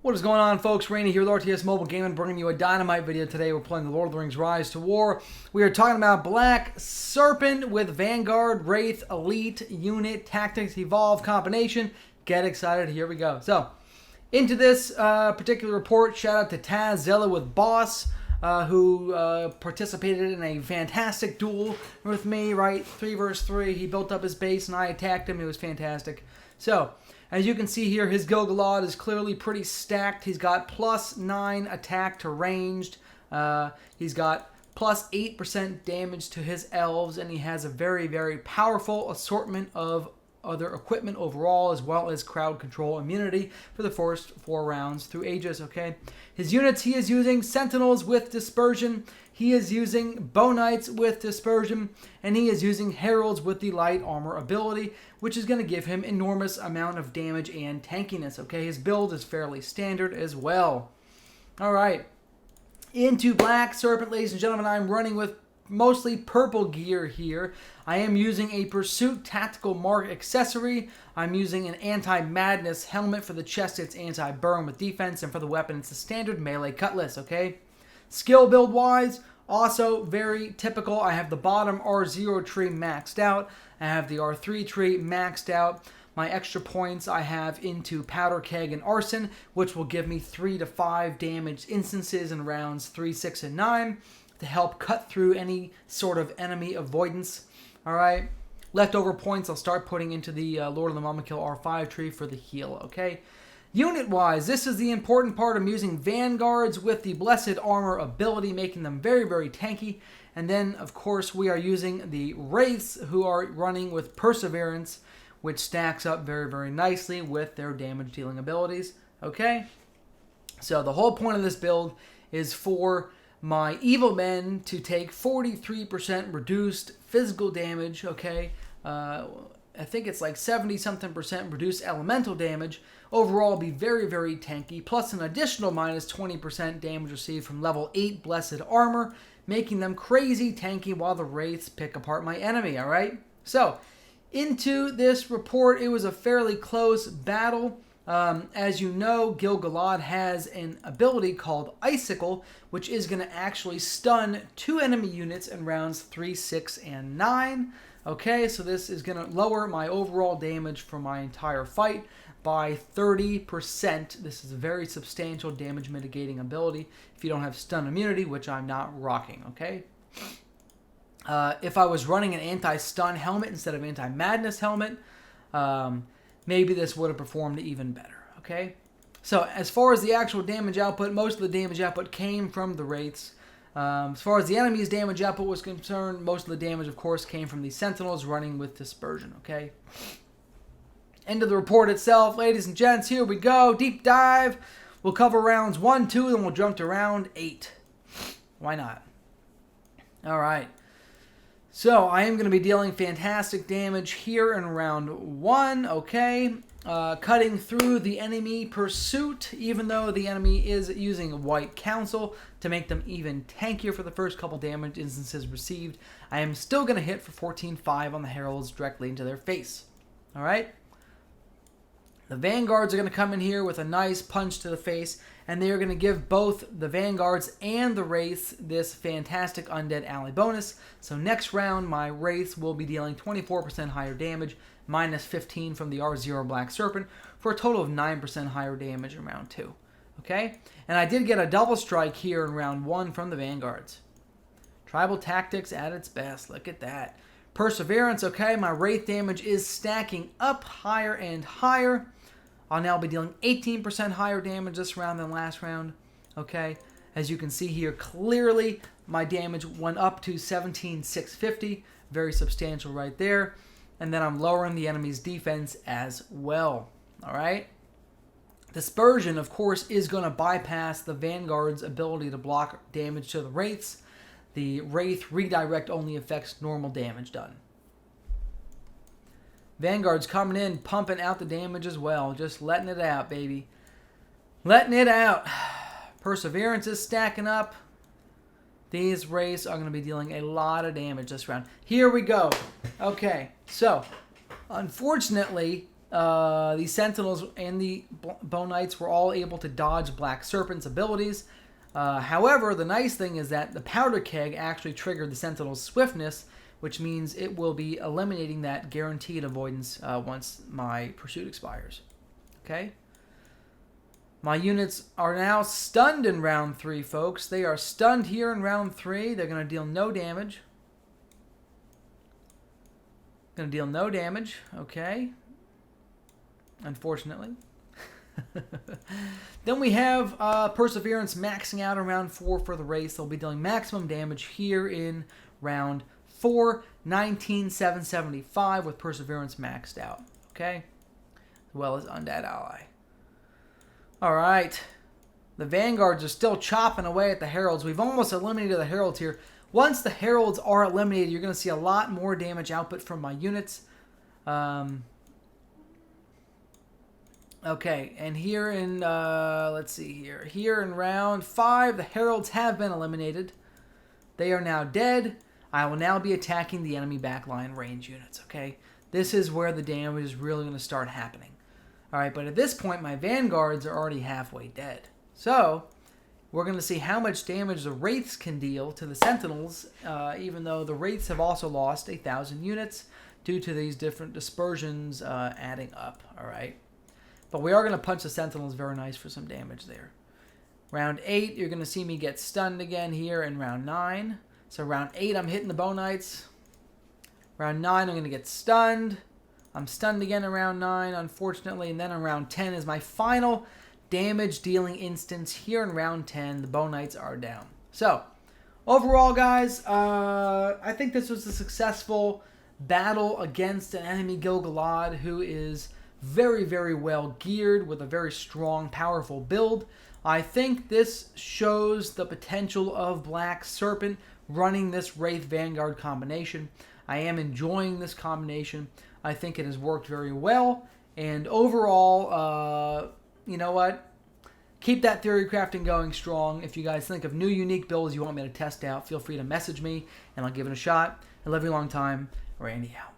What is going on, folks? Rainy here with RTS Mobile Gaming, bringing you a dynamite video today. We're playing the Lord of the Rings Rise to War. We are talking about Black Serpent with Vanguard, Wraith, Elite, Unit, Tactics, Evolve combination. Get excited. Here we go. So, into this particular report, shout out to Taz Zella with Boss, who participated in a fantastic duel with me, right? 3 versus 3. He built up his base and I attacked him. It was fantastic. So, as you can see here, his Gil-galad is clearly pretty stacked. He's got plus 9 attack to ranged. He's got plus 8% damage to his elves, and he has a very, very powerful assortment of other equipment overall, as well as crowd control immunity for the first 4 rounds through Aegis, okay? His units, he is using Sentinels with Dispersion, he is using Bowknights with Dispersion, and he is using Heralds with the Light Armor ability, which is going to give him enormous amount of damage and tankiness, okay? His build is fairly standard as well. Alright, into Black Serpent, ladies and gentlemen, I'm running with mostly purple gear here. I am using a Pursuit Tactical Mark accessory. I'm using an Anti-Madness helmet for the chest. It's anti-burn with defense, and for the weapon, it's a standard melee cutlass, okay? Skill build-wise, also very typical. I have the bottom R0 tree maxed out. I have the R3 tree maxed out. My extra points I have into Powder Keg and Arson, which will give me 3 to 5 damage instances in rounds 3, 6, and 9 to help cut through any sort of enemy avoidance. Alright, leftover points I'll start putting into the Lord of the Mumakil R5 tree for the heal, okay? Unit-wise, this is the important part. I'm using Vanguards with the Blessed Armor ability, making them very, very tanky. And then, of course, we are using the Wraiths, who are running with Perseverance, which stacks up very, very nicely with their damage-dealing abilities, okay? So the whole point of this build is for my evil men to take 43% reduced physical damage, okay? I think it's like 70-something% reduced elemental damage. Overall, be very, very tanky, plus an additional minus 20% damage received from level 8 Blessed Armor, making them crazy tanky while the Wraiths pick apart my enemy, alright? So, into this report, it was a fairly close battle. As you know, Gil-galad has an ability called Icicle, which is going to actually stun 2 enemy units in rounds 3, 6, and 9. Okay, so this is going to lower my overall damage for my entire fight by 30%. This is a very substantial damage mitigating ability if you don't have stun immunity, which I'm not rocking, okay? If I was running an anti-stun helmet instead of anti-madness helmet, maybe this would have performed even better, okay? So, as far as the actual damage output, most of the damage output came from the Wraiths. As far as the enemy's damage output was concerned, most of the damage, of course, came from the Sentinels running with Dispersion, okay? End of the report itself, ladies and gents, here we go. Deep dive. We'll cover rounds 1, 2, then we'll jump to round 8. Why not? Alright. So, I am going to be dealing fantastic damage here in round 1, okay? Cutting through the enemy pursuit, even though the enemy is using White Council to make them even tankier for the first couple damage instances received. I am still going to hit for 14-5 on the Heralds directly into their face. Alright? The Vanguards are going to come in here with a nice punch to the face, and they are going to give both the Vanguards and the Wraiths this fantastic Undead Ally bonus. So next round, my Wraiths will be dealing 24% higher damage, minus 15 from the R0 Black Serpent, for a total of 9% higher damage in round 2. Okay? And I did get a double strike here in round 1 from the Vanguards. Tribal Tactics at its best. Look at that. Perseverance, okay, my Wraith damage is stacking up higher and higher. I'll now be dealing 18% higher damage this round than last round, okay? As you can see here, clearly my damage went up to 17,650, very substantial right there. And then I'm lowering the enemy's defense as well, all right? Dispersion, of course, is going to bypass the Vanguard's ability to block damage to the Wraiths. The Wraith redirect only affects normal damage done. Vanguard's coming in, pumping out the damage as well. Just letting it out, baby. Letting it out. Perseverance is stacking up. These Wraiths are going to be dealing a lot of damage this round. Here we go. Okay, so, unfortunately, the Sentinels and the Bone Knights were all able to dodge Black Serpent's abilities. However, the nice thing is that the Powder Keg actually triggered the Sentinel's swiftness, which means it will be eliminating that guaranteed avoidance once my pursuit expires. Okay? My units are now stunned in round 3, folks. They are stunned here in round 3. They're going to deal no damage. Going to deal no damage. Okay. Unfortunately. Then we have Perseverance maxing out in round 4 for the Wraith. They'll be dealing maximum damage here in round 4. 19,775 with Perseverance maxed out. Okay? As well as Undead Ally. Alright. The Vanguards are still chopping away at the Heralds. We've almost eliminated the Heralds here. Once the Heralds are eliminated, you're going to see a lot more damage output from my units. Okay, and here in, let's see here. Here in round 5, the Heralds have been eliminated. They are now dead. I will now be attacking the enemy backline range units, okay? This is where the damage is really going to start happening. Alright, but at this point, my Vanguards are already halfway dead. So, we're going to see how much damage the Wraiths can deal to the Sentinels, even though the Wraiths have also lost 1,000 units due to these different dispersions adding up, alright? But we are going to punch the Sentinels very nice for some damage there. Round 8, you're going to see me get stunned again here in round 9. So round 8, I'm hitting the Bone Knights. Round 9, I'm going to get stunned. I'm stunned again in round 9, unfortunately. And then in round 10 is my final damage-dealing instance. Here in round 10, the Bone Knights are down. So, overall, guys, I think this was a successful battle against an enemy Gil-galad who is very, very well geared with a very strong, powerful build. I think this shows the potential of Black Serpent running this Wraith Vanguard combination. I am enjoying this combination. I think it has worked very well. And overall, you know what? Keep that theory crafting going strong. If you guys think of new unique builds you want me to test out, feel free to message me and I'll give it a shot. I love you a long time. Randy out.